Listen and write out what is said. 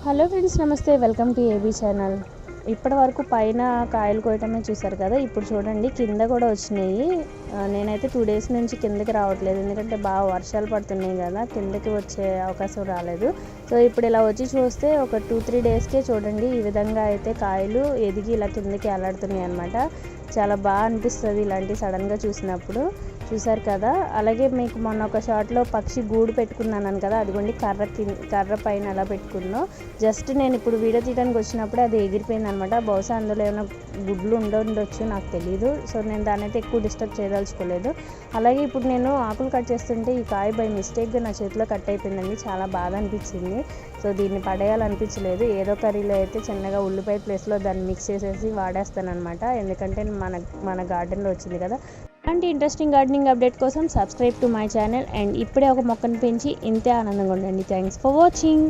Hello friends, నమస్తే. Welcome to AB channel. ఇప్పటి వరకు పైన కాయలు కోయటమే చూసారు కదా. ఇప్పుడు చూడండి కింద కూడా వచ్చినాయి. నేనైతే 2 డేస్ నుంచి కిందకి రావట్లేదు, ఎందుకంటే బాగా వర్షాలు పడుతున్నాయి కదా, కిందకి వచ్చే అవకాశం రాలేదు. సో ఇప్పుడు ఇలా వచ్చి చూస్తే ఒక 2-3 డేస్కే చూడండి ఈ విధంగా అయితే కాయలు ఎదిగి ఇలా కిందకి ఎలాడుతున్నాయి అన్నమాట. చాలా బాగా అనిపిస్తుంది ఇలాంటి సడన్గా చూసినప్పుడు. చూసారు కదా. అలాగే మీకు మొన్న ఒక షాట్లో పక్షి గూడు పెట్టుకున్నాను కదా, అదిగోండి కర్ర పైన ఎలా పెట్టుకుందో. జస్ట్ నేను ఇప్పుడు వీడియో తీయడానికి వచ్చినప్పుడు అది ఎగిరిపోయింది అనమాట. బహుశా అందులో ఏమైనా గుడ్లు ఉండొచ్చు, నాకు తెలియదు. సో నేను దాన్ని అయితే ఎక్కువ డిస్టర్బ్ చేయదలుచుకోలేదు. అలాగే ఇప్పుడు నేను ఆకులు కట్ చేస్తుంటే ఈ కాయ బై మిస్టేక్గా నా చేతిలో కట్ అయిపోయిందండి. చాలా బాధ అనిపించింది. సో దీన్ని పడేయాలనిపించలేదు. ఏదో కర్రీలో అయితే చిన్నగా ఉల్లిపాయ ప్లేస్లో దాన్ని మిక్స్ చేసేసి వాడేస్తాను అనమాట, ఎందుకంటే మన గార్డెన్లో వచ్చింది కదా. అలాంటి ఇంట్రెస్టింగ్ గార్డెనింగ్ అప్డేట్ కోసం subscribe to my channel. And ఇప్పుడే ఒక మొక్కను పెంచి ఇంతే ఆనందంగా ఉండండి. Thanks for watching.